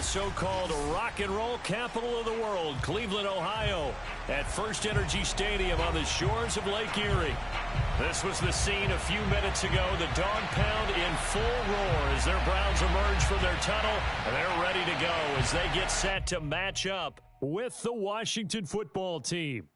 the so-called rock and roll capital of the world, Cleveland, Ohio, at First Energy Stadium on the shores of Lake Erie. This was the scene a few minutes ago. The dog pound in full roar as their Browns emerge from their tunnel, and they're ready to go as they get set to match up with the Washington football team.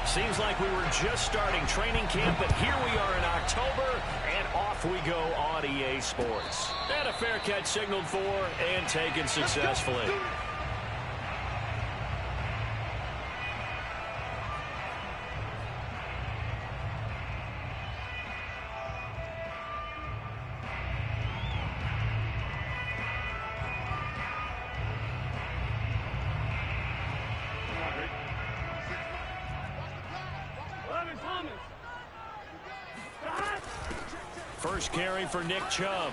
Seems like we were just starting training camp, but here we are in October, and off we go on EA Sports. And a fair catch signaled for and taken successfully. First carry for Nick Chubb.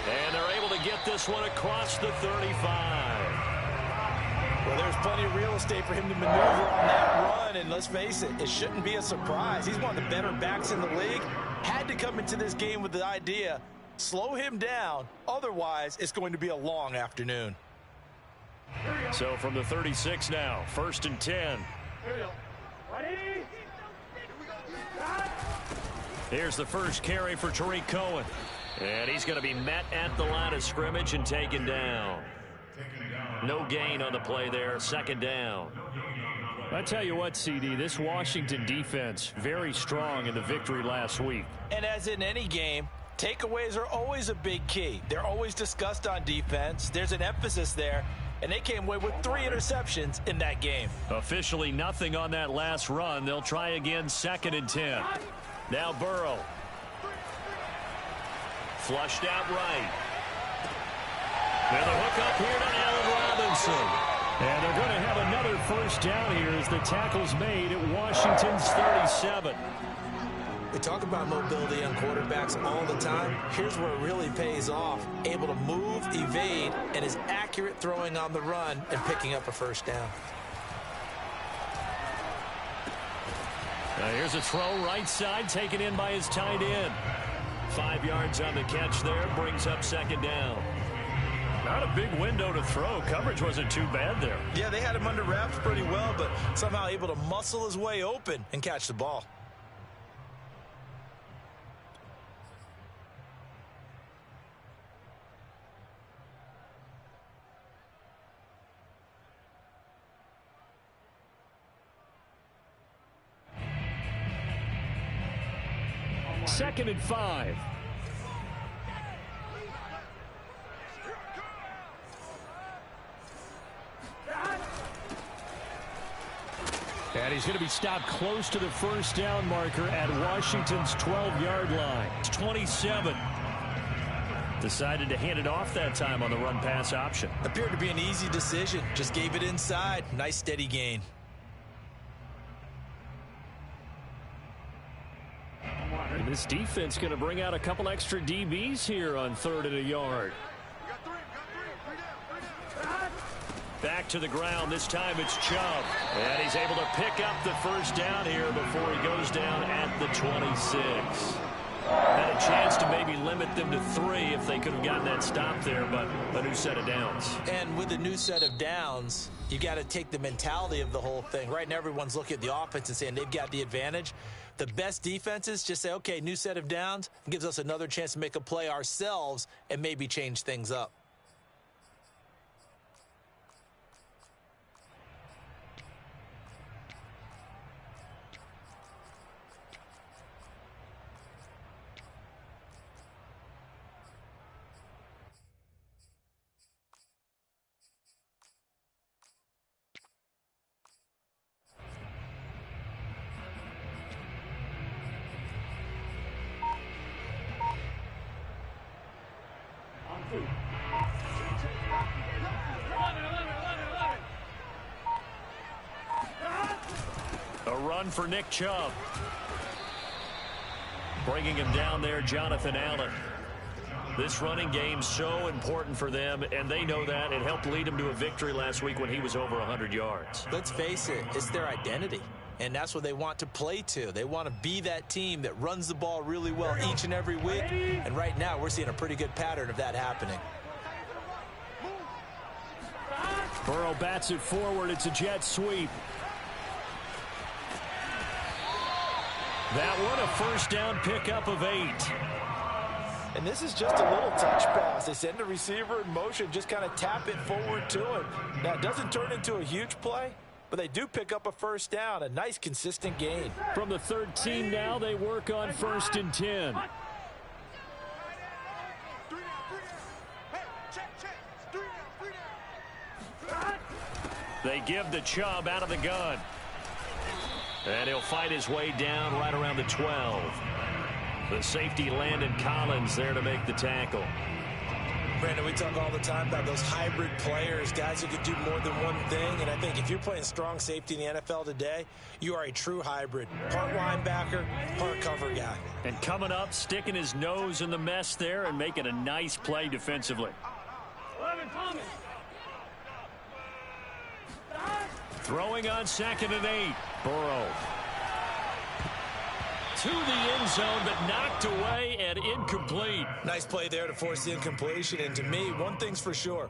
And they're able to get this one across the 35. Well, there's plenty of real estate for him to maneuver on that run, and let's face it, it shouldn't be a surprise. He's one of the better backs in the league. Had to come into this game with the idea, slow him down, otherwise it's going to be a long afternoon. So from the 36 now, 1st and 10. Here's the first carry for Tariq Cohen. And he's going to be met at the line of scrimmage and taken down. No gain on the play there, 2nd down. I tell you what, CD, this Washington defense, very strong in the victory last week. And as in any game, takeaways are always a big key. They're always discussed on defense. There's an emphasis there. And they came away with 3 interceptions in that game. Officially nothing on that last run. They'll try again, 2nd and 10. Now Burrow. Flushed out right. And the hook up here to Allen Robinson. And they're going to have another first down here as the tackle's made at Washington's 37. We talk about mobility on quarterbacks all the time. Here's where it really pays off. Able to move, evade, and is accurate throwing on the run and picking up a first down. Now here's a throw right side taken in by his tight end. 5 yards on the catch there, brings up 2nd down. Not a big window to throw. Coverage wasn't too bad there. Yeah, they had him under wraps pretty well, but somehow able to muscle his way open and catch the ball. Second and 5. And he's going to be stopped close to the first down marker at Washington's 12-yard line. It's 27. Decided to hand it off that time on the run-pass option. Appeared to be an easy decision. Just gave it inside. Nice steady gain. And this defense going to bring out a couple extra DBs here on 3rd and a yard. Back to the ground. This time it's Chubb. And he's able to pick up the first down here before he goes down at the 26. Had a chance to maybe limit them to 3 if they could have gotten that stop there, but a new set of downs. And with a new set of downs, you got to take the mentality of the whole thing. Right now everyone's looking at the offense and saying they've got the advantage. The best defenses just say, okay, new set of downs, gives us another chance to make a play ourselves and maybe change things up. A run for Nick Chubb. Bringing him down there, Jonathan Allen. This running game's so important for them, and they know that. It helped lead them to a victory last week when he was over 100 yards. Let's face it, it's their identity. And that's what they want to play to. They want to be that team that runs the ball really well each and every week. And right now, we're seeing a pretty good pattern of that happening. Burrow bats it forward. It's a jet sweep. That one, a first down pickup of 8. And this is just a little touch pass. They send the receiver in motion, just kind of tap it forward to him. Now, it doesn't turn into a huge play, but they do pick up a first down, a nice, consistent gain. From the 13 now, they work on 1st and 10. They give the Chubb out of the gun. And he'll fight his way down right around the 12. The safety, Landon Collins, there to make the tackle. Brandon, we talk all the time about those hybrid players, guys who can do more than one thing. And I think if you're playing strong safety in the NFL today, you are a true hybrid. Part linebacker, part cover guy. And coming up, sticking his nose in the mess there and making a nice play defensively. Throwing on 2nd and 8. Burrow. To the end zone, but knocked away and incomplete. Nice play there to force the incompletion. And to me, one thing's for sure.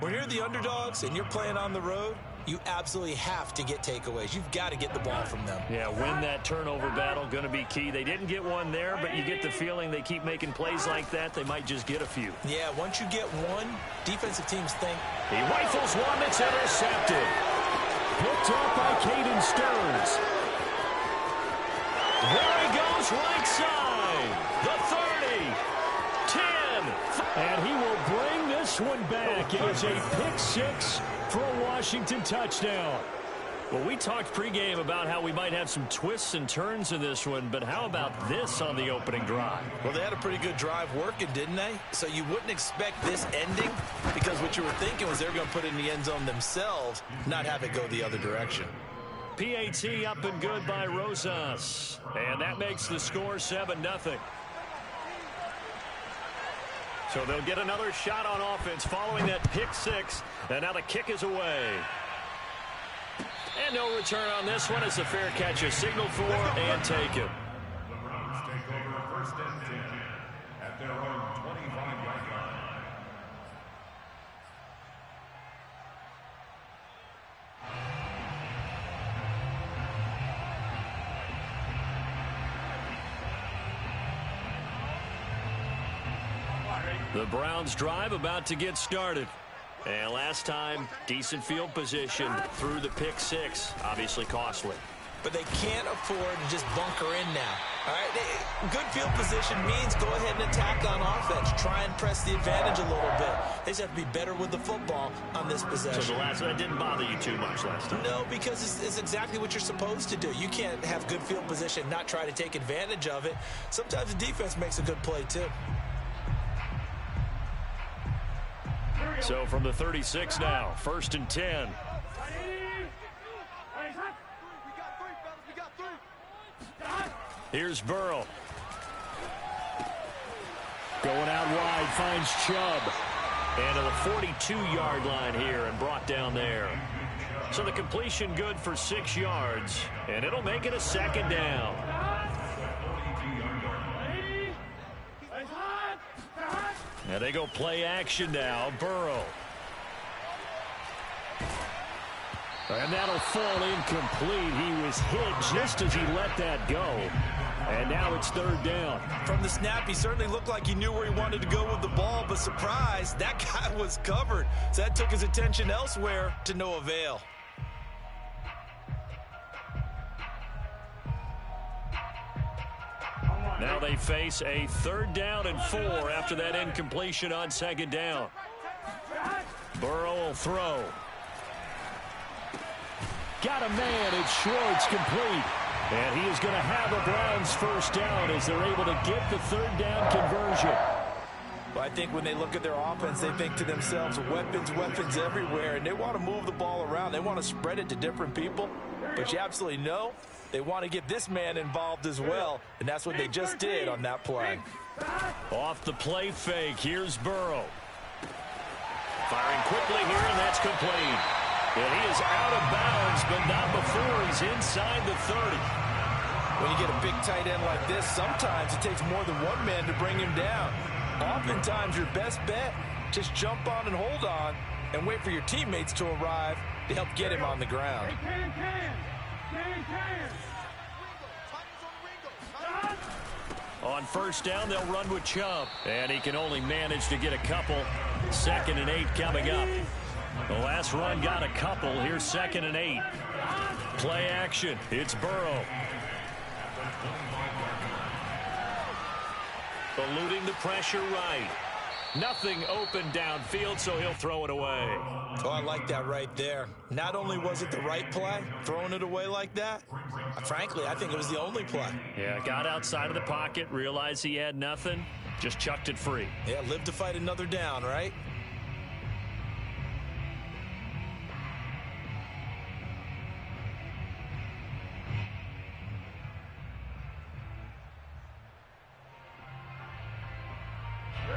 When you're the underdogs and you're playing on the road, you absolutely have to get takeaways. You've got to get the ball from them. Yeah, win that turnover battle, going to be key. They didn't get one there, but you get the feeling they keep making plays like that, they might just get a few. Yeah, once you get one, defensive teams think. He rifles one that's intercepted. Picked up by Caden Stearns. There he goes, right side. The 30, 10. And he will bring this one back. It is a pick 6 for a Washington touchdown. Well, we talked pregame about how we might have some twists and turns in this one, but how about this on the opening drive? Well, they had a pretty good drive working, didn't they? So you wouldn't expect this ending because what you were thinking was they were going to put it in the end zone themselves, not have it go the other direction. PAT up and good by Rosas. And that makes the score 7-0. So they'll get another shot on offense following that pick 6. And now the kick is away. And no return on this one. It's a fair catch, a signal for and taken. The Browns take over 1st and 10 at their own 25-yard line. The Browns drive about to get started. And last time, decent field position through the pick 6. Obviously costly. But they can't afford to just bunker in now. All right, good field position means go ahead and attack on offense. Try and press the advantage a little bit. They just have to be better with the football on this possession. So that didn't bother you too much last time? No, because it's exactly what you're supposed to do. You can't have good field position, not try to take advantage of it. Sometimes the defense makes a good play too. So from the 36 now, 1st and 10. Here's Burrow. Going out wide, finds Chubb. And to the 42-yard line here and brought down there. So the completion good for 6 yards. And it'll make it a 2nd down. And they go play action now. Burrow. And that'll fall incomplete. He was hit just as he let that go. And now it's 3rd down. From the snap, he certainly looked like he knew where he wanted to go with the ball, but surprise, that guy was covered. So that took his attention elsewhere to no avail. Now they face a 3rd down and 4 after that incompletion on 2nd down. Burrow will throw. Got a man. It's Schwartz complete. And he is going to have a Browns 1st down as they're able to get the 3rd down conversion. Well, I think when they look at their offense, they think to themselves, weapons everywhere, and they want to move the ball around. They want to spread it to different people. But you absolutely know they want to get this man involved as well, and that's what they just did on that play. Off the play fake, here's Burrow. Firing quickly here, and that's complete. And he is out of bounds, but not before he's inside the 30. When you get a big tight end like this, sometimes it takes more than one man to bring him down. Oftentimes, your best bet, just jump on and hold on and wait for your teammates to arrive to help get him on the ground. On first down, they'll run with Chubb. And he can only manage to get a couple. 2nd and 8 coming up. The last run got a couple. Here's 2nd and 8. Play action. It's Burrow. Eluding the pressure right. Nothing open downfield, so he'll throw it away. Oh, I like that right there. Not only was it the right play, throwing it away like that, frankly, I think it was the only play. Yeah, got outside of the pocket, realized he had nothing, just chucked it free. Yeah, live to fight another down, right?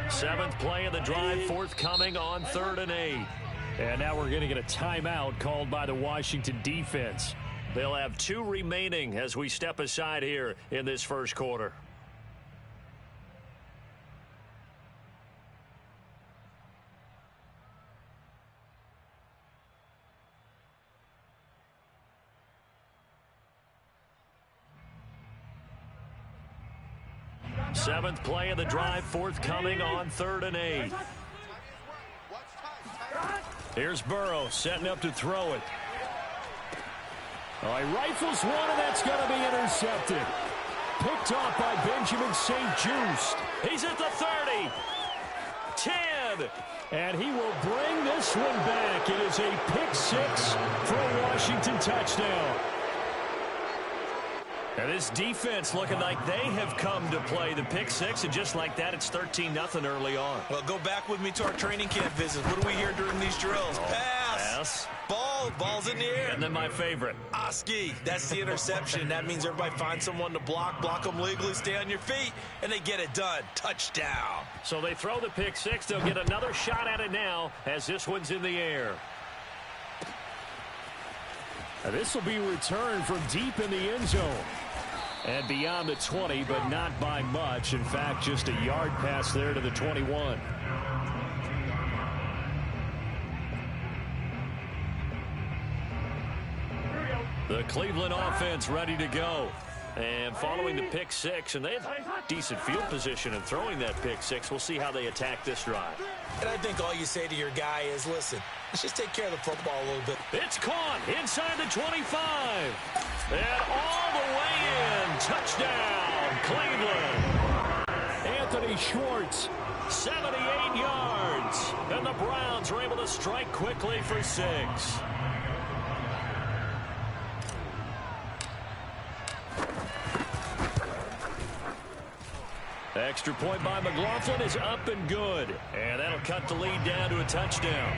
Seventh play of the drive, forthcoming on 3rd and 8. And now we're going to get a timeout called by the Washington defense. They'll have 2 remaining as we step aside here in this first quarter. Seventh play of the drive, forthcoming on 3rd and 8. Here's Burrow setting up to throw it. He rifles one, and that's going to be intercepted. Picked off by Benjamin St. Juste. He's at the 30. 10. And he will bring this one back. It is a pick 6 for a Washington touchdown. And this defense looking like they have come to play the pick 6, and just like that, it's 13-0 early on. Well, go back with me to our training camp visits. What do we hear during these drills? Pass. Ball's in the air. And then my favorite. Oski, that's the interception. That means everybody finds someone to block them legally, stay on your feet, and they get it done. Touchdown. So they throw the pick 6. They'll get another shot at it now as this one's in the air. Now this will be returned from deep in the end zone. And beyond the 20, but not by much. In fact, just a yard pass there to the 21. The Cleveland offense ready to go. And following the pick 6, and they have decent field position in throwing that pick 6. We'll see how they attack this drive. And I think all you say to your guy is, listen, let's just take care of the football a little bit. It's caught inside the 25. And all the way in. Touchdown, Cleveland. Anthony Schwartz, 78 yards. And the Browns are able to strike quickly for 6. Extra point by McLaughlin is up and good. And that'll cut the lead down to a touchdown.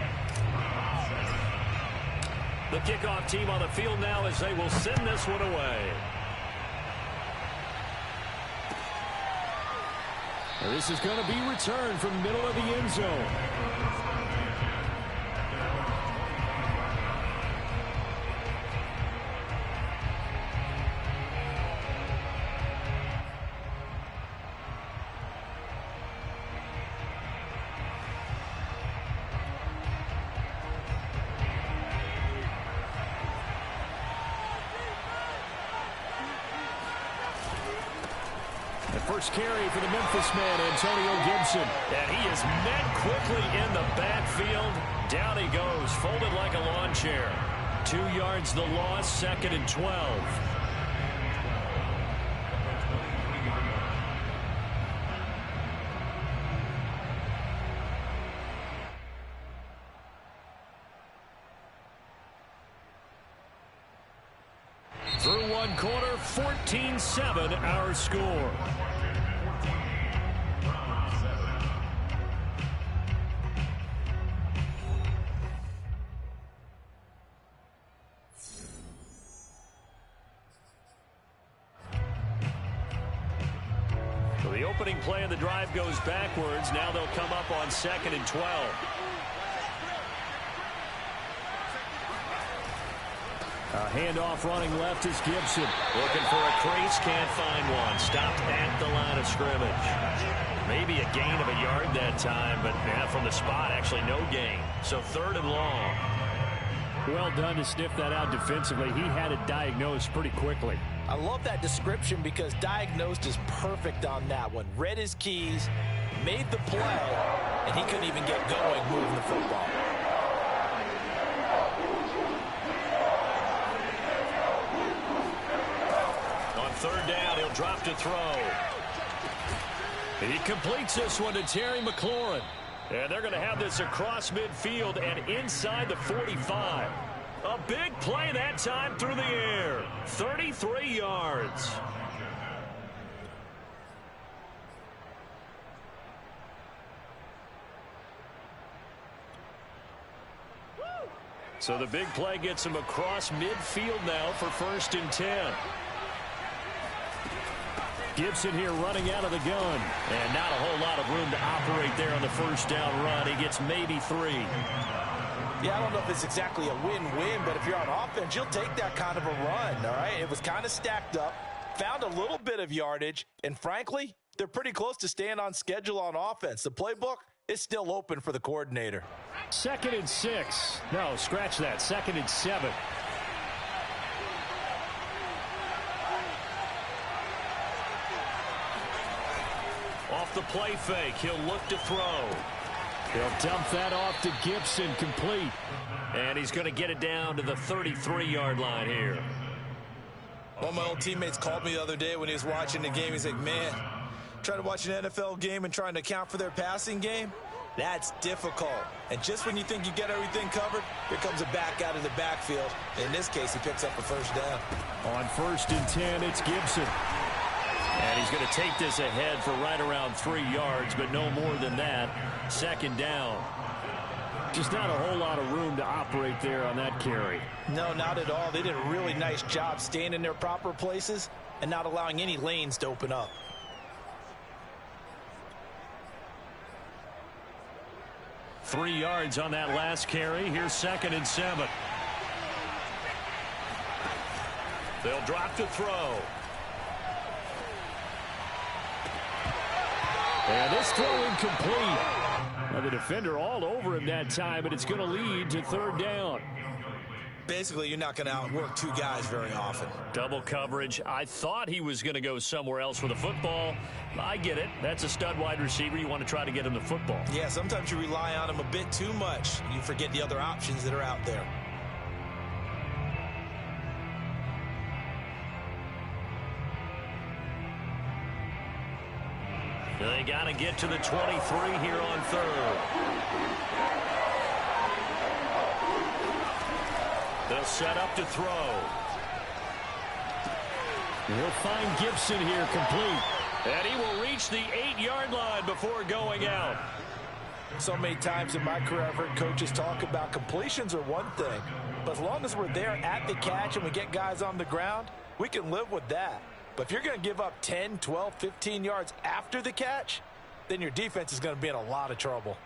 The kickoff team on the field now as they will send this one away. This is going to be returned from the middle of the end zone. First carry for the Memphis man, Antonio Gibson. And he is met quickly in the backfield. Down he goes, folded like a lawn chair. 2 yards the loss, 2nd and 12. Through one quarter, 14-7 our score. opening play of the drive goes backwards. Now they'll come up on 2nd and 12. A handoff running left is Gibson. Looking for a crease, can't find one. Stopped at the line of scrimmage. Maybe a gain of a yard that time, but from the spot, actually no gain. So 3rd and long. Well done to sniff that out defensively. He had it diagnosed pretty quickly. I love that description because diagnosed is perfect on that one. Read his keys, made the play, and he couldn't even get going moving the football. On 3rd down, he'll drop to throw. He completes this one to Terry McLaurin. And they're going to have this across midfield and inside the 45. A big play that time through the air. 33 yards. So the big play gets him across midfield now for 1st and 10. Gibson here running out of the gun. And not a whole lot of room to operate there on the 1st down run. He gets maybe 3. Yeah, I don't know if it's exactly a win-win, but if you're on offense, you'll take that kind of a run, all right? It was kind of stacked up, found a little bit of yardage, and frankly, they're pretty close to staying on schedule on offense. The playbook is still open for the coordinator. 2nd and 6. No, scratch that. 2nd and 7. Off the play fake, he'll look to throw. He'll dump that off to Gibson, complete. And he's going to get it down to the 33-yard line here. One of my old teammates called me the other day when he was watching the game. He's like, man, trying to watch an NFL game and trying to account for their passing game, that's difficult. And just when you think you get everything covered, here comes a back out of the backfield. In this case, he picks up a 1st down. On 1st and 10, it's Gibson. And he's going to take this ahead for right around 3 yards, but no more than that. 2nd down. Just not a whole lot of room to operate there on that carry. No, not at all. They did a really nice job staying in their proper places and not allowing any lanes to open up. Three yards on that last carry. Here's 2nd and 7. They'll drop to throw. And this throw incomplete. Now the defender all over him that time, but it's going to lead to 3rd down. Basically, you're not going to outwork 2 guys very often. Double coverage. I thought he was going to go somewhere else with the football. I get it. That's a stud wide receiver. You want to try to get him the football. Yeah, sometimes you rely on him a bit too much. You forget the other options that are out there. They got to get to the 23 here on 3rd. They'll set up to throw. He'll find Gibson here, complete. And he will reach the 8-yard line before going out. So many times in my career, I've heard coaches talk about completions are one thing. But as long as we're there at the catch and we get guys on the ground, we can live with that. But if you're going to give up 10, 12, 15 yards after the catch, then your defense is going to be in a lot of trouble.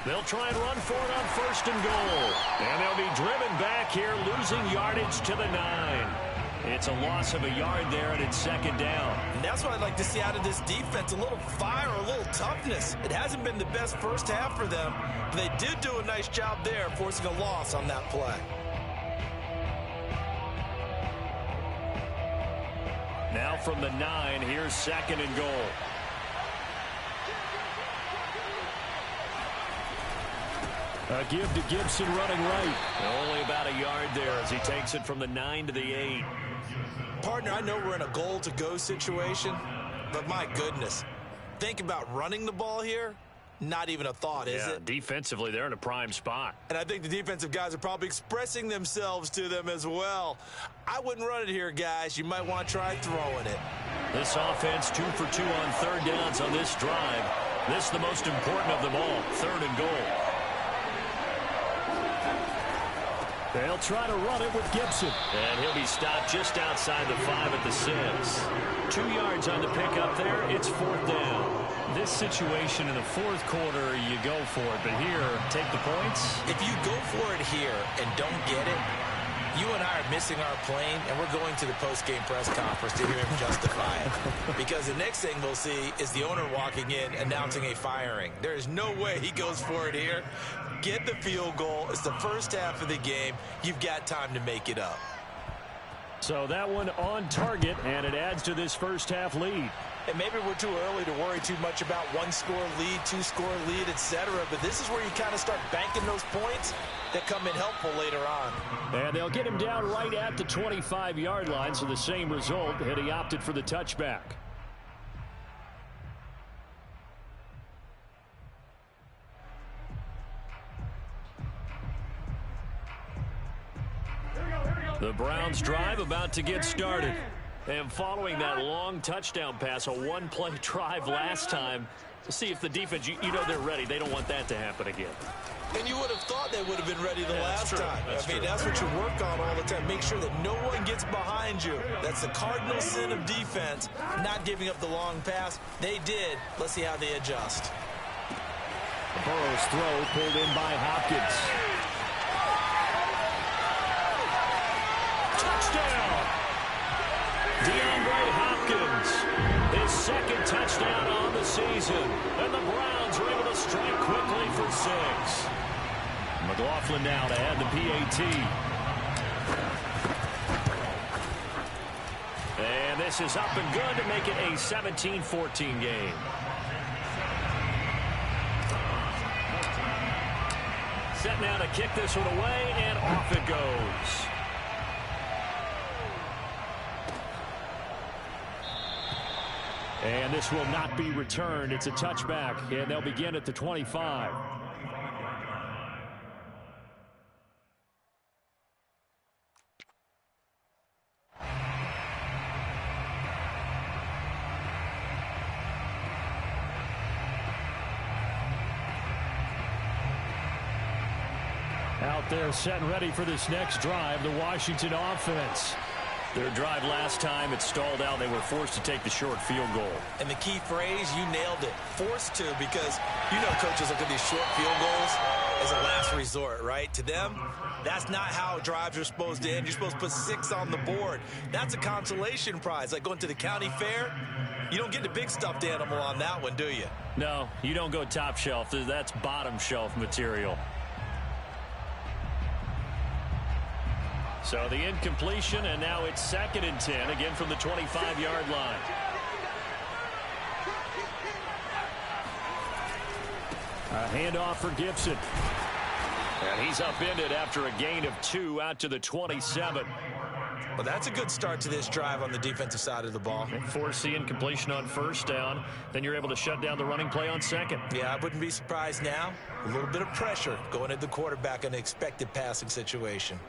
They'll try and run for it on 1st and goal. And they'll be driven back here, losing yardage to the 9. It's a loss of a yard there, and it's 2nd down. And that's what I'd like to see out of this defense, a little fire, a little toughness. It hasn't been the best first half for them, but they did do a nice job there, forcing a loss on that play. Now from the 9, here's 2nd and goal. A give to Gibson running right. Only about a yard there as he takes it from the 9 to the 8. Partner, I know we're in a goal-to-go situation, but my goodness, think about running the ball here. Not even a thought, is it? Defensively, they're in a prime spot. And I think the defensive guys are probably expressing themselves to them as well. I wouldn't run it here, guys. You might want to try throwing it. This offense 2 for 2 on 3rd downs on this drive. This is the most important of them all, 3rd and goal. They'll try to run it with Gibson. And he'll be stopped just outside the 5 at the 6. 2 yards on the pickup there. It's 4th down. This situation in the 4th quarter, you go for it. But here, take the points. If you go for it here and don't get it, you and I are missing our plane, and we're going to the post-game press conference to hear him justify it. Because the next thing we'll see is the owner walking in announcing a firing. There is no way he goes for it here. Get the field goal. It's the first half of the game. You've got time to make it up. So that one on target, and it adds to this first half lead. And maybe we're too early to worry too much about 1-score lead, 2-score lead, etc. But this is where you kind of start banking those points that come in helpful later on. And they'll get him down right at the 25-yard line, so the same result, and he opted for the touchback. The Browns drive about to get started. And following that long touchdown pass, a one-play drive last time, to see if the defense, you know they're ready. They don't want that to happen again. And you would have thought they would have been ready the last time. That's true. That's what you work on all the time. Make sure that no one gets behind you. That's the cardinal sin of defense, not giving up the long pass. They did. Let's see how they adjust. Burrow's throw pulled in by Hopkins. Touchdown! DeAndre Hopkins, his second touchdown on the season. And the Browns are able to strike quickly for 6. McLaughlin now to add the PAT. And this is up and good to make it a 17-14 game. Set now to kick this one away, and off it goes. And this will not be returned. It's a touchback, and they'll begin at the 25. Out there set and ready for this next drive, the Washington offense. Their drive last time, it stalled out. They were forced to take the short field goal. And the key phrase, you nailed it. Forced to, because you know coaches look at these short field goals as a last resort, right? To them, that's not how drives are supposed to end. You're supposed to put 6 on the board. That's a consolation prize. Like going to the county fair, you don't get the big stuffed animal on that one, do you? No, you don't go top shelf. That's bottom shelf material. So the incompletion, and now it's 2nd and 10, again from the 25-yard line. A handoff for Gibson. And he's upended after a gain of 2 out to the 27. Well, that's a good start to this drive on the defensive side of the ball. Force the incompletion on 1st down. Then you're able to shut down the running play on 2nd. Yeah, I wouldn't be surprised now. A little bit of pressure going at the quarterback in an expected passing situation.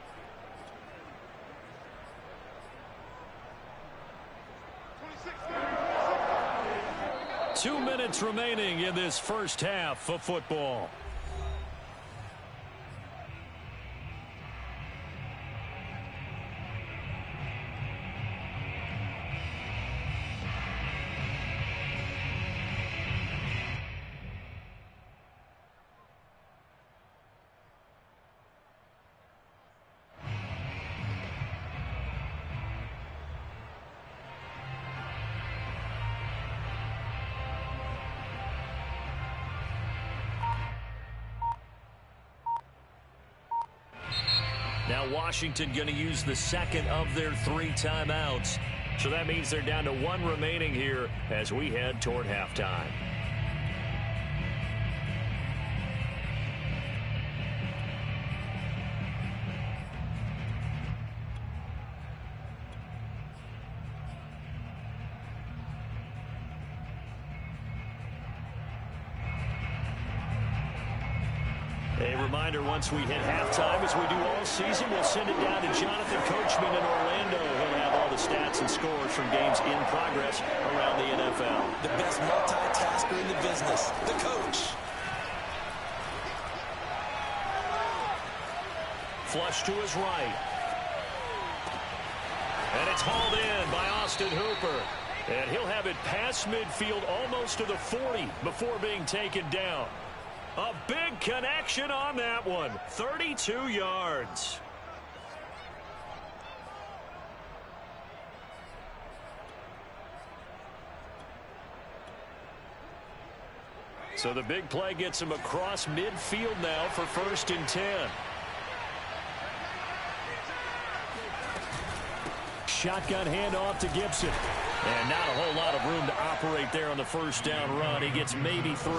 2 minutes remaining in this first half of football. Now Washington going to use the 2nd of their 3 timeouts. So that means they're down to 1 remaining here as we head toward halftime. A reminder, once we hit halftime, as we do all season, we'll send it down to Jonathan Coachman in Orlando. He'll have all the stats and scores from games in progress around the NFL. The best multitasker in the business, the coach. Flush to his right. And it's hauled in by Austin Hooper. And he'll have it past midfield almost to the 40 before being taken down. A big connection on that one. 32 yards. So the big play gets him across midfield now for 1st and 10. Shotgun handoff to Gibson. And not a whole lot of room to operate there on the 1st down run. He gets maybe 3.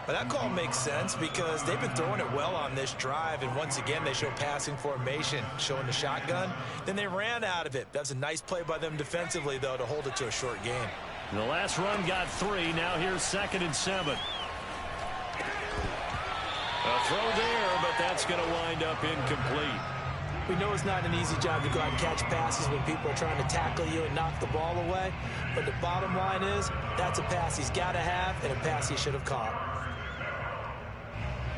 Well, that call makes sense because they've been throwing it well on this drive, and once again they show passing formation, showing the shotgun. Then they ran out of it. That's a nice play by them defensively, though, to hold it to a short game. The last run got 3. Now here's 2nd and 7. A throw there, but that's going to wind up incomplete. We know it's not an easy job to go out and catch passes when people are trying to tackle you and knock the ball away. But the bottom line is that's a pass he's got to have and a pass he should have caught.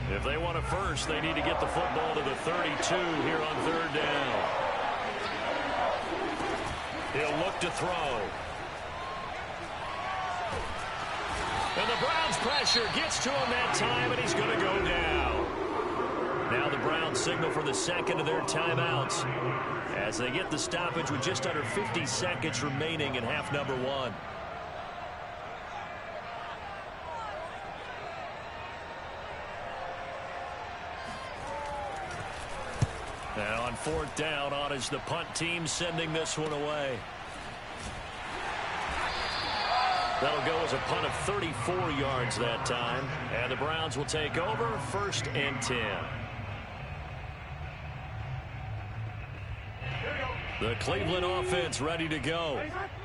If they want a first, they need to get the football to the 32 here on 3rd down. He'll look to throw. And the Browns' pressure gets to him that time, and he's going to go down. Now the Browns signal for the 2nd of their timeouts as they get the stoppage with just under 50 seconds remaining in half number 1. Now on 4th down, on is the punt team sending this one away. That'll go as a punt of 34 yards that time. And the Browns will take over 1st and 10. The Cleveland offense ready to go.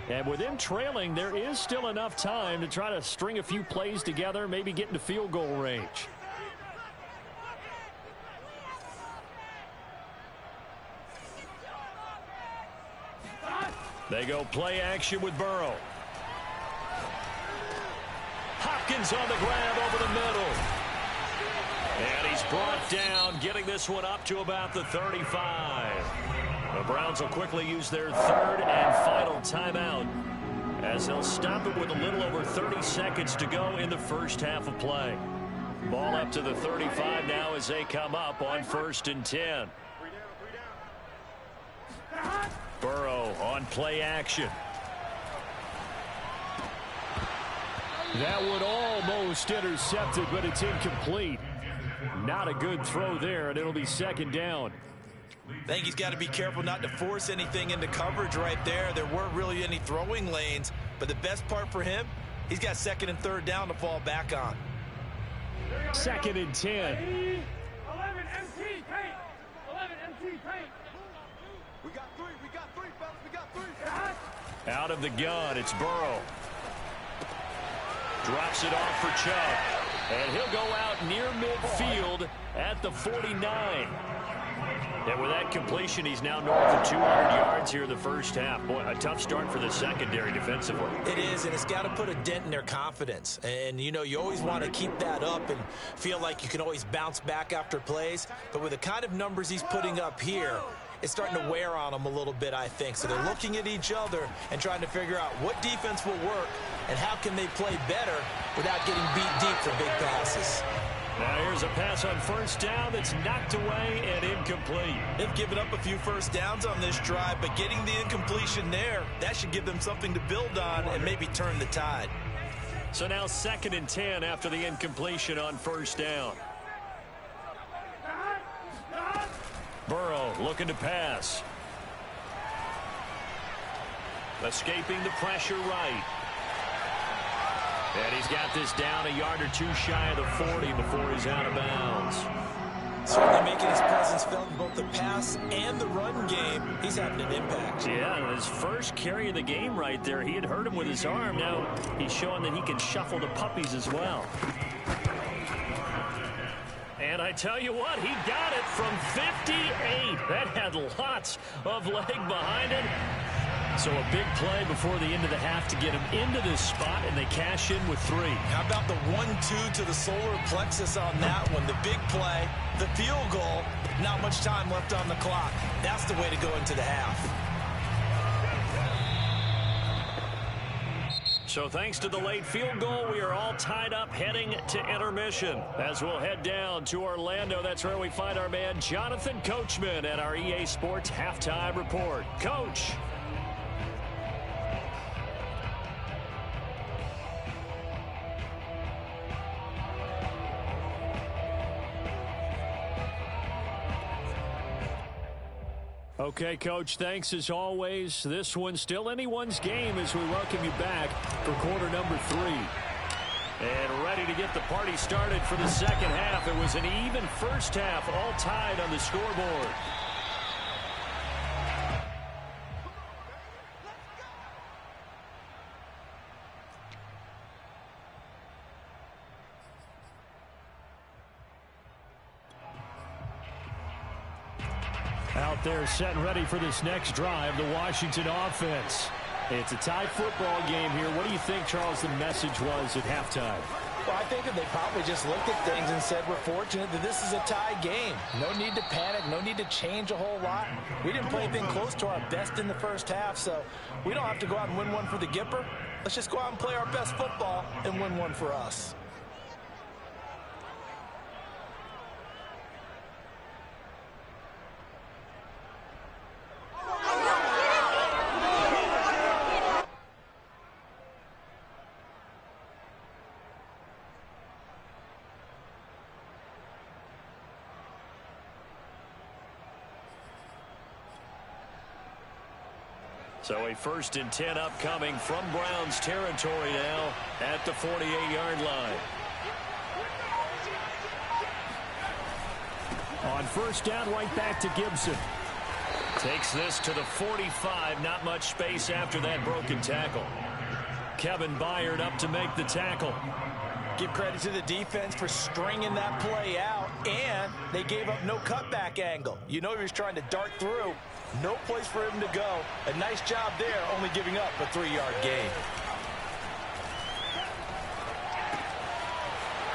And with them trailing, there is still enough time to try to string a few plays together, maybe get into field goal range. They go play action with Burrow. Hopkins on the grab over the middle. And he's brought down, getting this one up to about the 35. The Browns will quickly use their 3rd and final timeout as they'll stop it with a little over 30 seconds to go in the 1st half of play. Ball up to the 35 now as they come up on 1st and 10. Burrow on play action. That one almost intercepted, but it's incomplete. Not a good throw there, and it'll be 2nd down. I think he's got to be careful not to force anything into coverage right there. There weren't really any throwing lanes, but the best part for him, he's got 2nd and 3rd down to fall back on. 2nd and 10. 11 MT paint. 11 MT paint. We got 3, fellas, we got 3. Out of the gun, it's Burrow. Drops it off for Chubb. And he'll go out near midfield at the 49. And with that completion, he's now north of 200 yards here in the 1st half. Boy, a tough start for the secondary defensively. It is, and it's got to put a dent in their confidence. And, you know, you always want to keep that up and feel like you can always bounce back after plays. But with the kind of numbers he's putting up here, it's starting to wear on them a little bit, I think. So they're looking at each other and trying to figure out what defense will work and how can they play better without getting beat deep for big passes. Now here's a pass on 1st down that's knocked away and incomplete. They've given up a few 1st downs on this drive, but getting the incompletion there, that should give them something to build on and maybe turn the tide. So now 2nd and 10 after the incompletion on 1st down. Burrow looking to pass. Escaping the pressure right. And he's got this down a yard or 2 shy of the 40 before he's out of bounds. Certainly making his presence felt in both the pass and the run game. He's having an impact. Yeah, his first carry of the game right there, he had hurt him with his arm. Now he's showing that he can shuffle the puppies as well. And I tell you what, he got it from 58. That had lots of leg behind it. So a big play before the end of the half to get them into this spot, and they cash in with 3. How about the 1-2 to the solar plexus on that one? The big play, the field goal, not much time left on the clock. That's the way to go into the half. So thanks to the late field goal, we are all tied up heading to intermission. As we'll head down to Orlando, that's where we find our man Jonathan Coachman at our EA Sports Halftime Report. Coach. Okay, Coach, thanks as always. This one's still anyone's game as we welcome you back for quarter number 3. And ready to get the party started for the second half. It was an even first half, all tied on the scoreboard. Out there set and ready for this next drive, the Washington offense. It's a tie football game here. What do you think, Charles, the message was at halftime? Well, I think that they probably just looked at things and said, we're fortunate that this is a tie game. No need to panic, no need to change a whole lot. We didn't play anything close to our best in the first half, so we don't have to go out and win one for the Gipper. Let's just go out and play our best football and win one for us. So a 1st and 10 upcoming from Browns territory now at the 48-yard line. On 1st down, right back to Gibson. Takes this to the 45. Not much space after that broken tackle. Kevin Byard up to make the tackle. Give credit to the defense for stringing that play out, and they gave up no cutback angle. You know he was trying to dart through. No place for him to go. A nice job there, only giving up a 3-yard gain.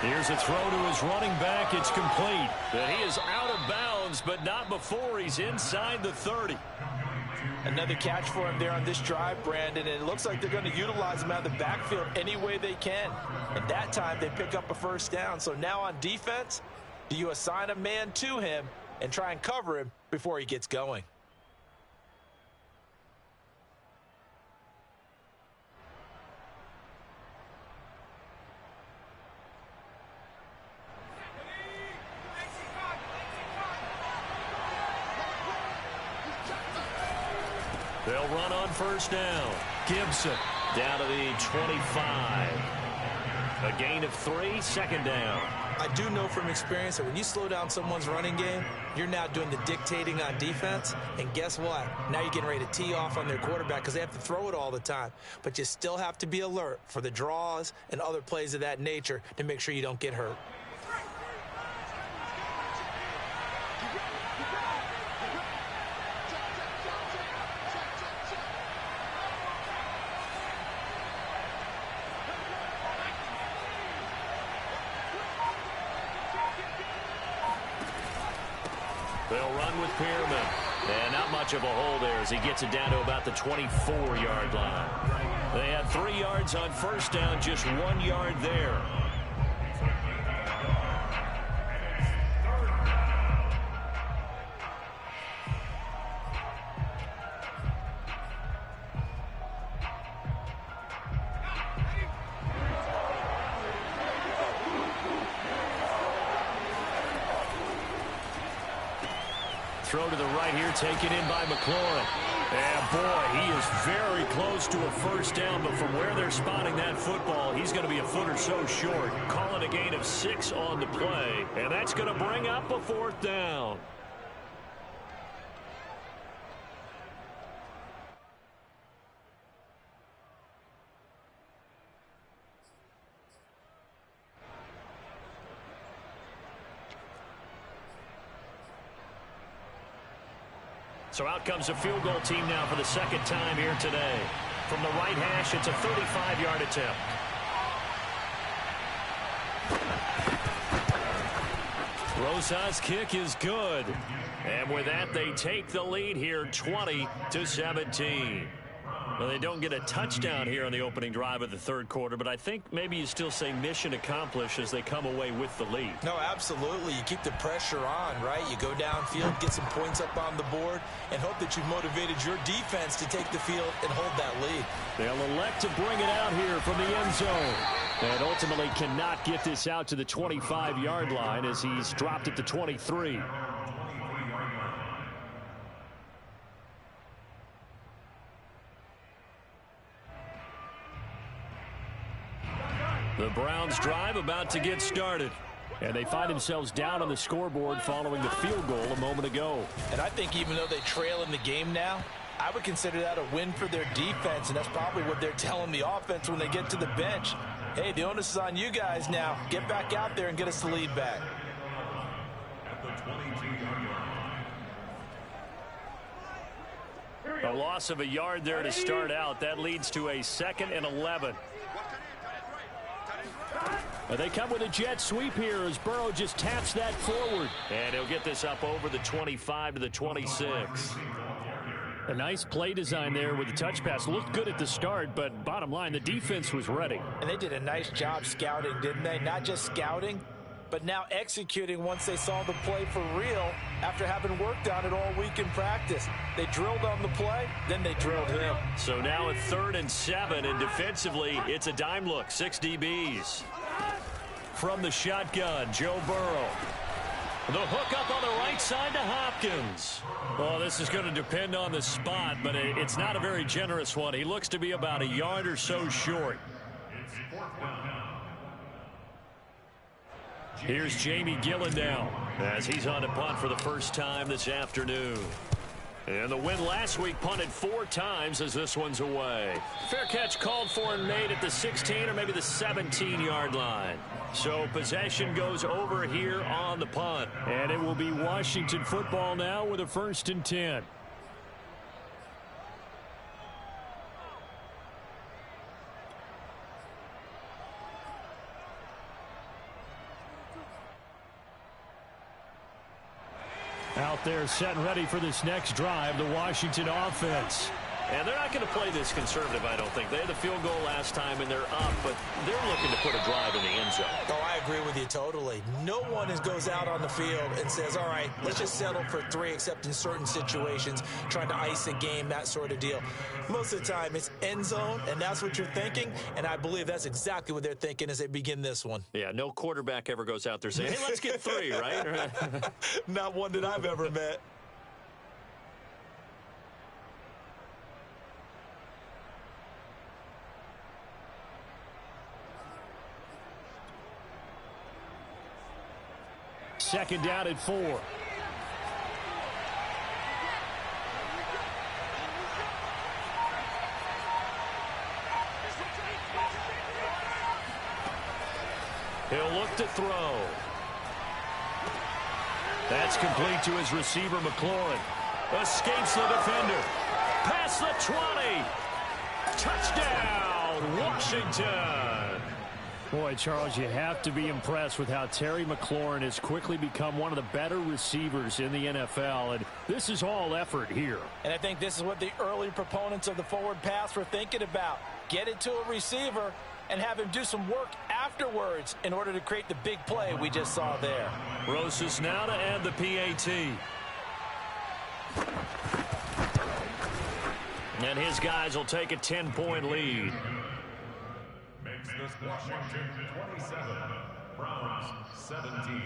Here's a throw to his running back. It's complete. And he is out of bounds, but not before he's inside the 30. Another catch for him there on this drive, Brandon, and it looks like they're going to utilize him out of the backfield any way they can. And that time they pick up a 1st down. So now on defense, do you assign a man to him and try and cover him before he gets going? They'll run on 1st down. Gibson down to the 25. A gain of 3, 2nd down. I do know from experience that when you slow down someone's running game, you're now doing the dictating on defense. And guess what? Now you're getting ready to tee off on their quarterback because they have to throw it all the time. But you still have to be alert for the draws and other plays of that nature to make sure you don't get hurt. They'll run with Pearman. And not much of a hole there as he gets it down to about the 24-yard line. They had 3 yards on 1st down, just 1 yard there. Throw to the right here, taken in by McLaurin. And boy, he is very close to a 1st down, but from where they're spotting that football, he's going to be a foot or so short. Calling a gain of 6 on the play, and that's going to bring up a 4th down. So out comes a field goal team now for the second time here today. From the right hash, it's a 35-yard attempt. Rosas' kick is good. And with that, they take the lead here 20-17. Well, they don't get a touchdown here on the opening drive of the third quarter, but I think maybe you still say mission accomplished as they come away with the lead. No, absolutely. You keep the pressure on, right? You go downfield, get some points up on the board, and hope that you've motivated your defense to take the field and hold that lead. They'll elect to bring it out here from the end zone. And ultimately cannot get this out to the 25-yard line as he's dropped it to 23. The Browns drive about to get started. And they find themselves down on the scoreboard following the field goal a moment ago. And I think even though they trail in the game now, I would consider that a win for their defense, and that's probably what they're telling the offense when they get to the bench. Hey, the onus is on you guys now. Get back out there and get us the lead back. At the 22-yard line. A loss of a yard there to start out. That leads to a 2nd and 11. They come with a jet sweep here as Burrow just taps that forward. And he'll get this up over the 25 to the 26. A nice play design there with the touch pass. Looked good at the start, but bottom line, the defense was ready. And they did a nice job scouting, didn't they? Not just scouting, but now executing once they saw the play for real after having worked on it all week in practice. They drilled on the play, then they drilled him. So now at 3rd and 7, and defensively, it's a dime look. 6 DBs. From the shotgun, Joe Burrow. The hook up on the right side to Hopkins. Well, this is going to depend on the spot, but it's not a very generous one. He looks to be about a yard or so short. Here's Jamie Gillen now as he's on to punt for the first time this afternoon. And the win last week punted 4 times as this one's away. Fair catch called for and made at the 16 or maybe the 17-yard line. So possession goes over here on the punt. And it will be Washington football now with a 1st and 10. Out there set and ready for this next drive, the Washington offense. And they're not going to play this conservative, I don't think. They had the field goal last time, and they're up, but they're looking to put a drive in the end zone. Oh, I agree with you totally. No one goes out on the field and says, all right, let's just settle for 3, except in certain situations, trying to ice a game, that sort of deal. Most of the time, it's end zone, and that's what you're thinking, and I believe that's exactly what they're thinking as they begin this one. Yeah, no quarterback ever goes out there saying, hey, let's get 3, right? Not one that I've ever met. Second down at 4. He'll look to throw. That's complete to his receiver, McLaurin. Escapes the defender. Past the 20. Touchdown, Washington. Boy, Charles, you have to be impressed with how Terry McLaurin has quickly become one of the better receivers in the NFL, and this is all effort here. And I think this is what the early proponents of the forward pass were thinking about. Get it to a receiver and have him do some work afterwards in order to create the big play we just saw there. Rosas now to add the PAT. And his guys will take a 10-point lead. Makes this Washington 27, Browns 17.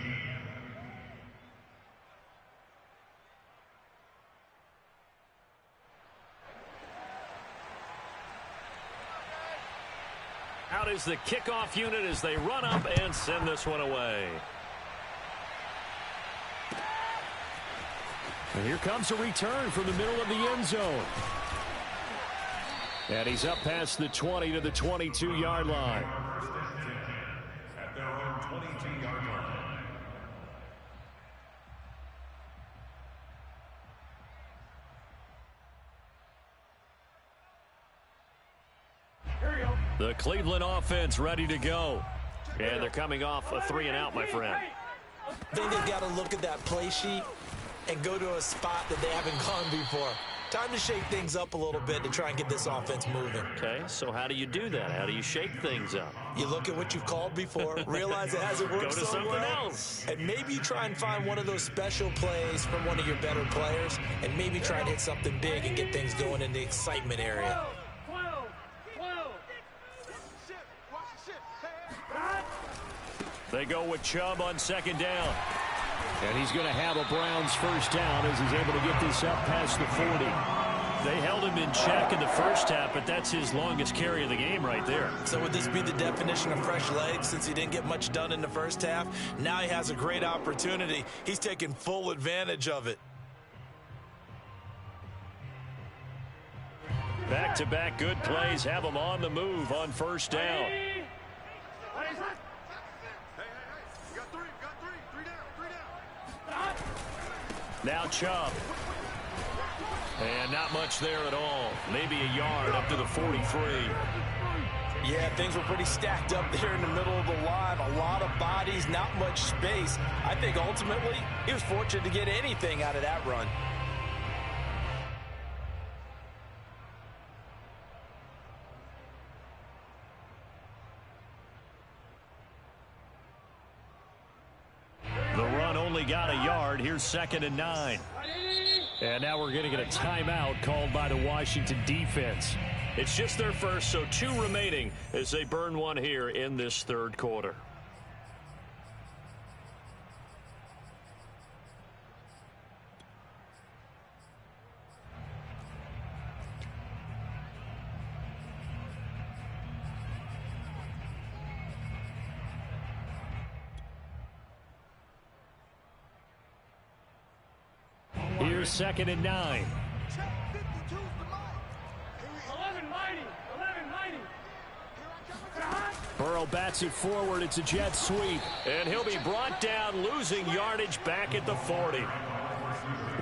Out is the kickoff unit as they run up and send this one away. And here comes a return from the middle of the end zone. And he's up past the 20 to the 22-yard line. At their own 22-yard line. The Cleveland offense ready to go. And they're coming off a 3-and-out, my friend. I think they've got to look at that play sheet and go to a spot that they haven't gone before. Time to shake things up a little bit to try and get this offense moving. Okay, so how do you do that? How do you shake things up? You look at what you've called before, realize it hasn't worked Go to so something well, else. and maybe you try and find one of those special plays from one of your better players, and maybe try and hit something big and get things going in the excitement area. They go with Chubb on 2nd down. And he's going to have a Browns first down as he's able to get this up past the 40. They held him in check in the first half, but that's his longest carry of the game right there. So would this be the definition of fresh legs since he didn't get much done in the first half? Now he has a great opportunity. He's taking full advantage of it. Back-to-back good plays have him on the move on first down. Now Chubb. And not much there at all. Maybe a yard up to the 43. Yeah, things were pretty stacked up there in the middle of the line. A lot of bodies, not much space. I think ultimately he was fortunate to get anything out of that run. The run only got a yard. Here's 2nd and 9. And now we're going to get a timeout called by the Washington defense. It's just their first, so 2 remaining as they burn one here in this 3rd quarter. Here's 2nd and 9. 11-90. Burrow bats it forward. It's a jet sweep. And he'll be brought down, losing yardage back at the 40.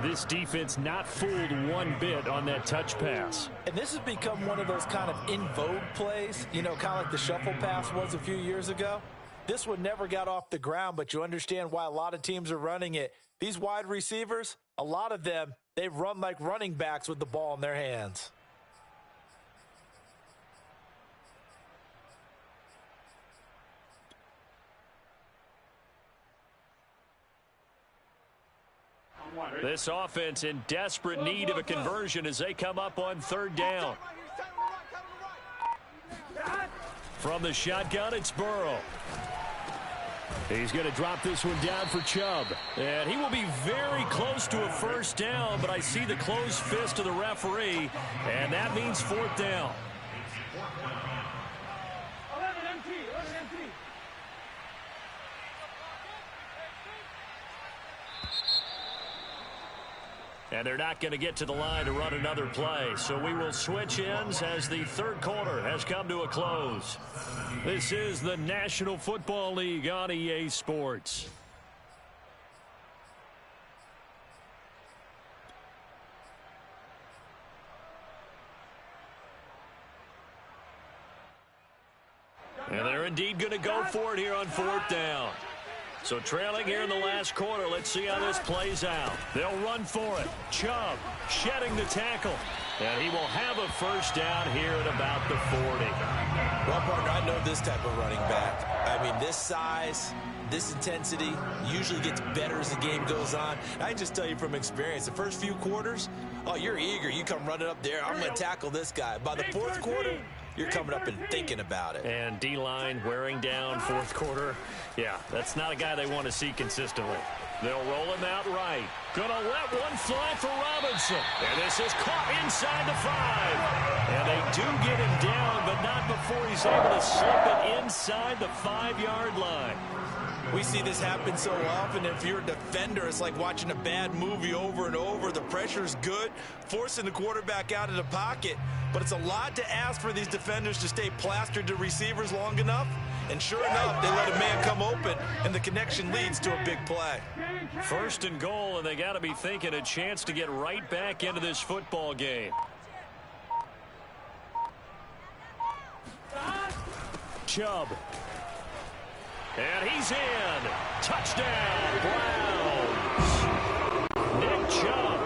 This defense not fooled one bit on that touch pass. And this has become one of those kind of in vogue plays, you know, kind of like the shuffle pass was a few years ago. This one never got off the ground, but you understand why a lot of teams are running it. These wide receivers, a lot of them, they run like running backs with the ball in their hands. This offense in desperate need of a conversion as they come up on 3rd down. From the shotgun, it's Burrow. He's going to drop this one down for Chubb. And he will be very close to a first down, but I see the closed fist of the referee, and that means 4th down. 11 MT. And they're not going to get to the line to run another play. So we will switch ends as the 3rd quarter has come to a close. This is the National Football League on EA Sports. And they're indeed going to go for it here on 4th down. So trailing here in the last quarter, let's see how this plays out. They'll run for it. Chubb shedding the tackle. And he will have a first down here at about the 40. Well, partner, I know this type of running back. I mean, this size, this intensity usually gets better as the game goes on. I can just tell you from experience, the first few quarters, oh, you're eager. You come running up there. I'm going to tackle this guy. By the 4th quarter, you're coming up and thinking about it. And D-line wearing down 4th quarter. Yeah, that's not a guy they want to see consistently. They'll roll him out right. Gonna let one fly for Robinson. And this is caught inside the 5. And they do get him down, but not before he's able to slip it inside the 5-yard line. We see this happen so often. If you're a defender, it's like watching a bad movie over and over. The pressure's good, forcing the quarterback out of the pocket. But it's a lot to ask for these defenders to stay plastered to receivers long enough. And sure enough, they let a man come open, and the connection leads to a big play. 1st and goal, and they got to be thinking a chance to get right back into this football game. Chubb. And he's in. Touchdown, Browns. Nick Chubb,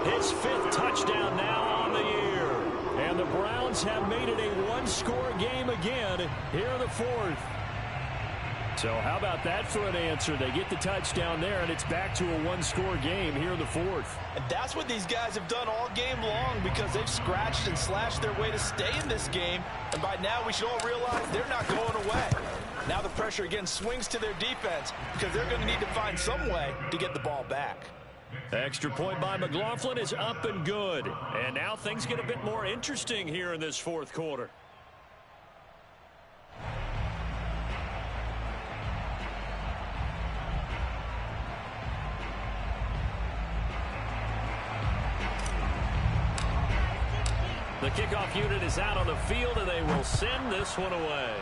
his 5th touchdown now on the year. And the Browns have made it a one-score game again here in the 4th. So how about that for an answer? They get the touchdown there, and it's back to a one-score game here in the 4th. And that's what these guys have done all game long, because they've scratched and slashed their way to stay in this game. And by now, we should all realize they're not going away. Now the pressure again swings to their defense, because they're going to need to find some way to get the ball back. Extra point by McLaughlin is up and good. And now things get a bit more interesting here in this 4th quarter. The kickoff unit is out on the field, and they will send this one away.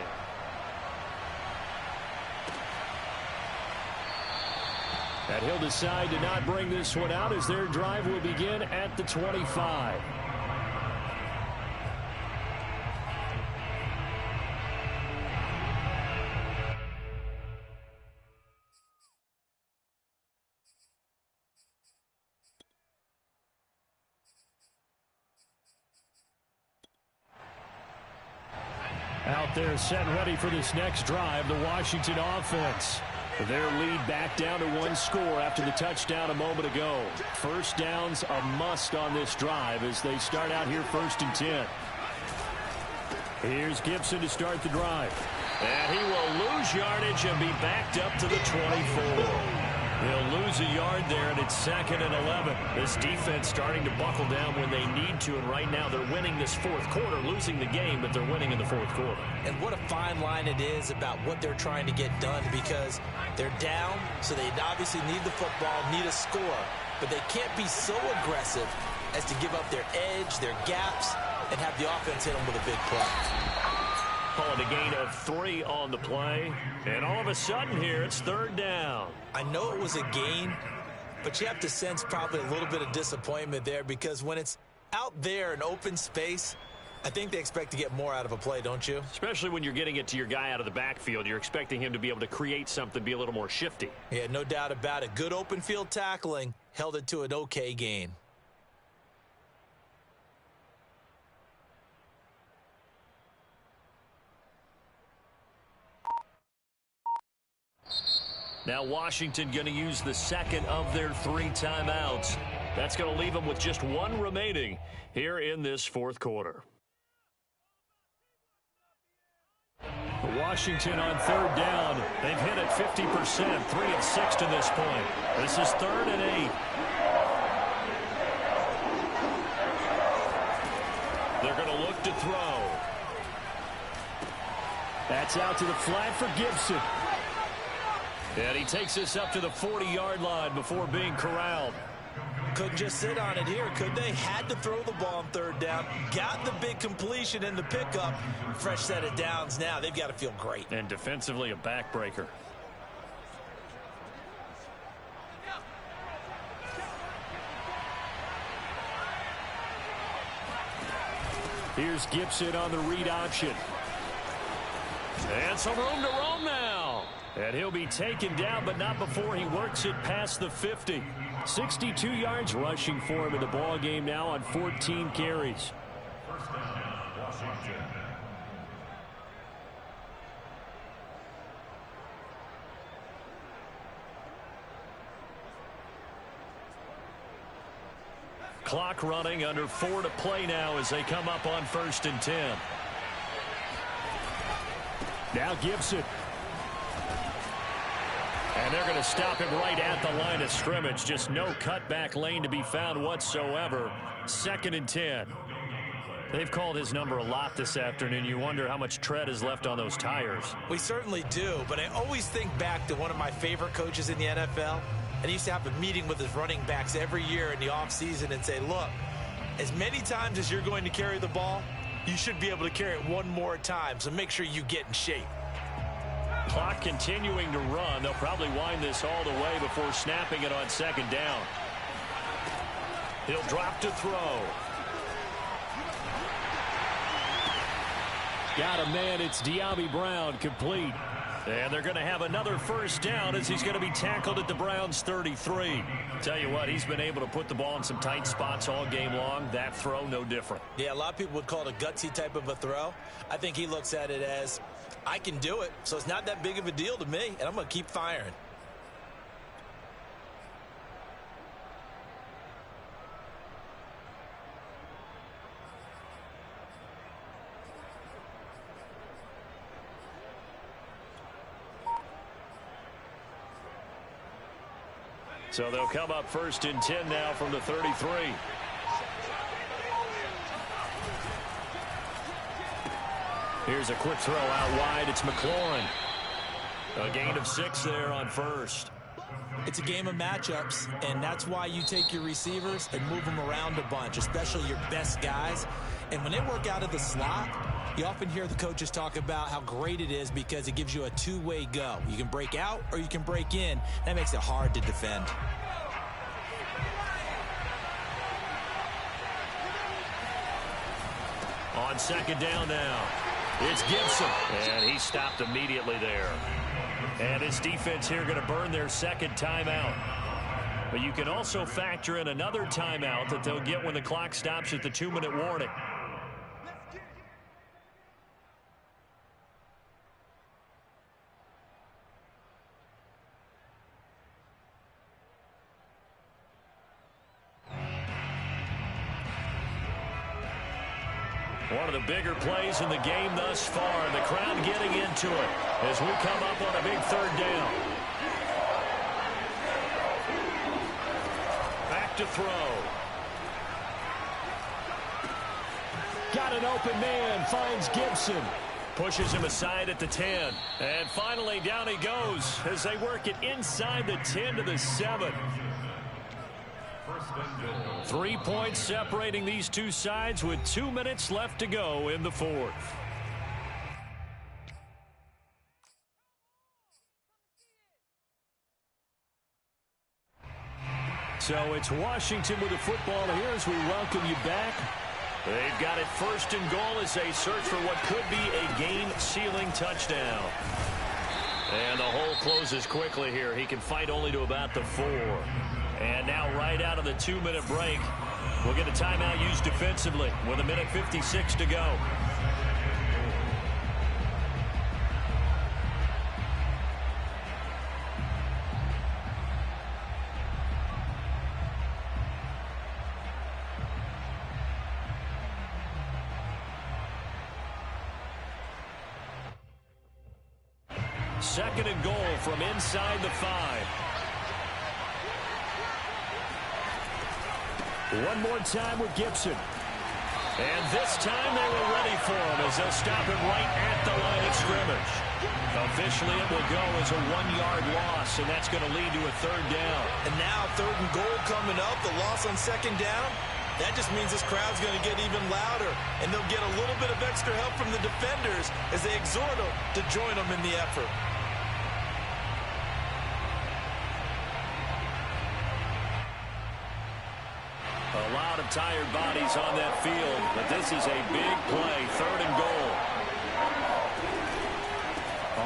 And he'll decide to not bring this one out as their drive will begin at the 25. Out there set and ready for this next drive, the Washington offense. Their lead back down to 1 score after the touchdown a moment ago. First down's a must on this drive as they start out here 1st and 10. Here's Gibson to start the drive. And he will lose yardage and be backed up to the 24. They'll lose a yard there, and it's 2nd and 11. This defense starting to buckle down when they need to, and right now they're winning this 4th quarter, losing the game, but they're winning in the 4th quarter. And what a fine line it is about what they're trying to get done, because they're down, so they obviously need the football, need a score, but they can't be so aggressive as to give up their edge, their gaps, and have the offense hit them with a big play. Calling a gain of 3 on the play. And all of a sudden here, it's 3rd down. I know it was a gain, but you have to sense probably a little bit of disappointment there, because when it's out there in open space, I think they expect to get more out of a play, don't you? Especially when you're getting it to your guy out of the backfield. You're expecting him to be able to create something, be a little more shifty. Yeah, no doubt about it. Good open field tackling held it to an okay gain. Now Washington going to use the 2nd of their 3 timeouts. That's going to leave them with just 1 remaining here in this 4th quarter. Washington on 3rd down. They've hit it 50%, 3 of 6 to this point. This is 3rd and 8. They're going to look to throw. That's out to the flat for Gibson. And he takes this up to the 40-yard line before being corralled. Couldn't just sit on it here, could they? Had to throw the ball on 3rd down. Got the big completion in the pickup. Fresh set of downs now. They've got to feel great. And defensively a backbreaker. Here's Gibson on the read option. And some room to roam now. And he'll be taken down, but not before he works it past the 50. 62 yards rushing for him in the ball game now on 14 carries. First down, Washington. Clock running, under 4 to play now as they come up on 1st and 10. Now Gibson. And they're going to stop him right at the line of scrimmage. Just no cutback lane to be found whatsoever. 2nd and 10. They've called his number a lot this afternoon. You wonder how much tread is left on those tires. We certainly do, but I always think back to one of my favorite coaches in the NFL. And he used to have a meeting with his running backs every year in the offseason and say, look, as many times as you're going to carry the ball, you should be able to carry it 1 more time, so make sure you get in shape. Clock continuing to run. They'll probably wind this all the way before snapping it on 2nd down. He'll drop to throw. Got a man. It's De'Ami Brown, complete. And they're going to have another first down as he's going to be tackled at the Browns' 33. Tell you what, he's been able to put the ball in some tight spots all game long. That throw, no different. Yeah, a lot of people would call it a gutsy type of a throw. I think he looks at it as, I can do it, so it's not that big of a deal to me, and I'm going to keep firing. So they'll come up first and 10 now from the 33. Here's a quick throw out wide. It's McLaurin. A gain of 6 there on first. It's a game of matchups, and that's why you take your receivers and move them around a bunch, especially your best guys. And when they work out of the slot, you often hear the coaches talk about how great it is because it gives you a two-way go. You can break out or you can break in. That makes it hard to defend. On second down now, it's Gibson. And he stopped immediately there. And his defense here going to burn their second timeout. But you can also factor in another timeout that they'll get when the clock stops at the 2-minute warning. One of the bigger plays in the game thus far. The crowd getting into it as we come up on a big third down. Back to throw. Got an open man. Finds Gibson. Pushes him aside at the 10. And finally down he goes as they work it inside the 10 to the 7. 3 points separating these two sides with 2 minutes left to go in the fourth. So it's Washington with the football here as we welcome you back. They've got it first and goal as they search for what could be a game-sealing touchdown. And the hole closes quickly here. He can fight only to about the 4. And now right out of the 2-minute break, we'll get a timeout used defensively with 1:56 to go. Second and goal from inside the 5. One more time with Gibson. And this time they were ready for him as they'll stop him right at the line of scrimmage. Officially it will go as a 1-yard loss, and that's going to lead to a third down. And now third and goal coming up, the loss on second down. That just means this crowd's going to get even louder, and they'll get a little bit of extra help from the defenders as they exhort them to join them in the effort. A lot of tired bodies on that field, but this is a big play, third and goal.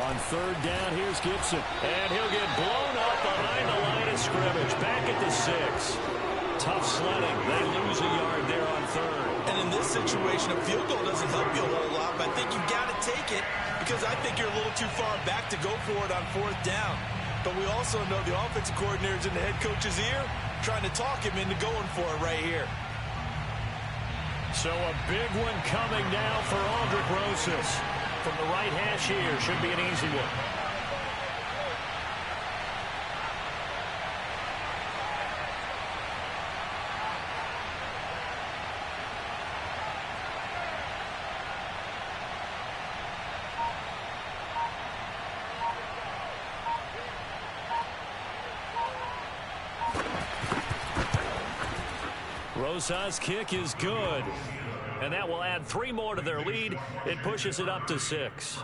On third down, here's Gibson. And he'll get blown up behind the line of scrimmage, back at the 6. Tough sledding. They lose a yard there on third. And in this situation, a field goal doesn't help you a whole lot, but I think you've got to take it because I think you're a little too far back to go for it on fourth down. But we also know the offensive coordinator's in the head coach's ear, trying to talk him into going for it right here. So a big one coming now for Aldrick Rosas. From the right hash here, should be an easy one. Rosas' kick is good. And that will add 3 more to their lead. It pushes it up to 6.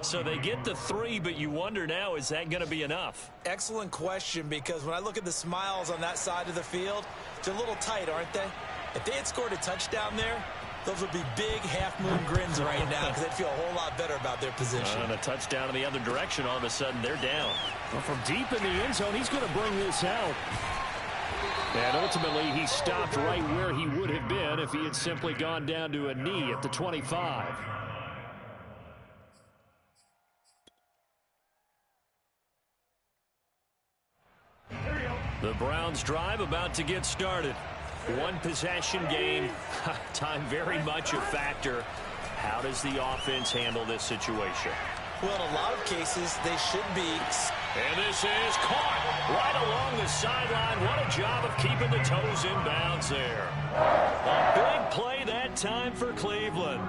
So they get the 3, but you wonder now, is that going to be enough? Excellent question, because when I look at the smiles on that side of the field, they're a little tight, aren't they? If they had scored a touchdown there, Those would be big half-moon grins right now because they'd feel a whole lot better about their position. And a touchdown in the other direction, all of a sudden they're down. Well, from deep in the end zone, he's going to bring this out. And ultimately, he stopped right where he would have been if he had simply gone down to a knee at the 25. The Browns drive about to get started. One possession game, time very much a factor. How does the offense handle this situation? Well, in a lot of cases, they should be. And this is caught right along the sideline. What a job of keeping the toes in bounds there. A big play that time for Cleveland.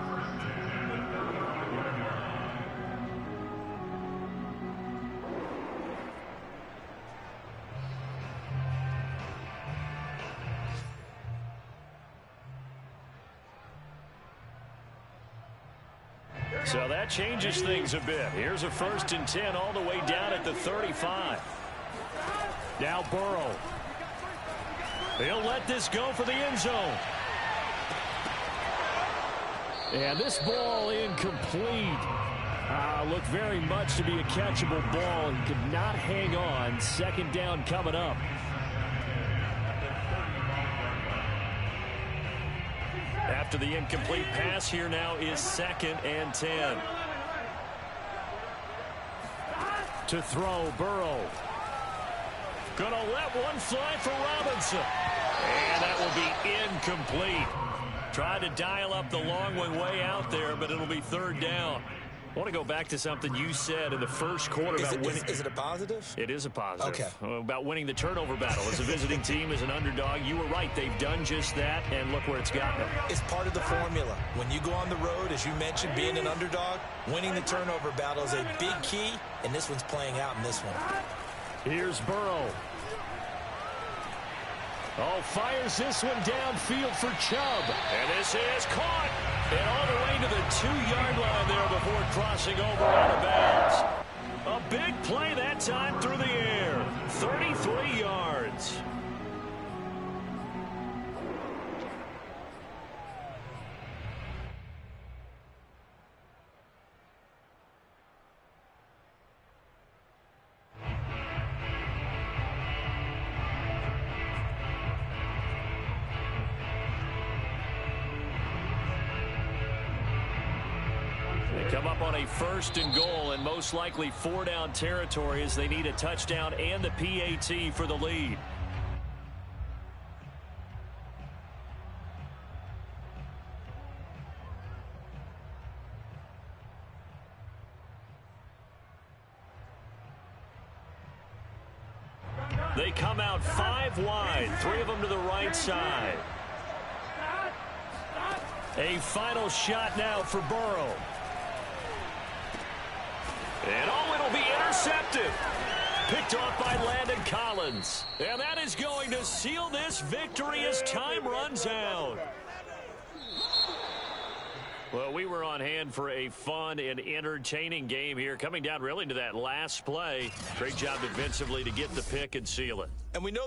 So that changes things a bit. Here's a 1st and 10 all the way down at the 35. Now Burrow. He'll let this go for the end zone. And this ball incomplete. Looked very much to be a catchable ball. He could not hang on. 2nd down coming up. After the incomplete pass, here now is 2nd and 10. To throw, Burrow. Gonna let one fly for Robinson. And that will be incomplete. Tried to dial up the long one way out there, but it'll be 3rd down. I want to go back to something you said in the first quarter about winning. Is it a positive? It is a positive. Okay. About winning the turnover battle. As a visiting team, as an underdog, you were right. They've done just that, and look where it's gotten them. It's part of the formula. When you go on the road, as you mentioned, being an underdog, winning the turnover battle is a big key, and this one's playing out in this one. Here's Burrow. Oh, fires this one downfield for Chubb. And this is caught. And all the way to the 2-yard line there before crossing over out of bounds. A big play that time through the air. 33 yards. Come up on a 1st and goal, and most likely 4-down territory as they need a touchdown and the PAT for the lead. They come out 5 wide, 3 of them to the right side. A final shot now for Burrow. And it'll be intercepted. Picked off by Landon Collins. And that is going to seal this victory as time runs out. Well, we were on hand for a fun and entertaining game here. Coming down really to that last play. Great job defensively to get the pick and seal it. And we know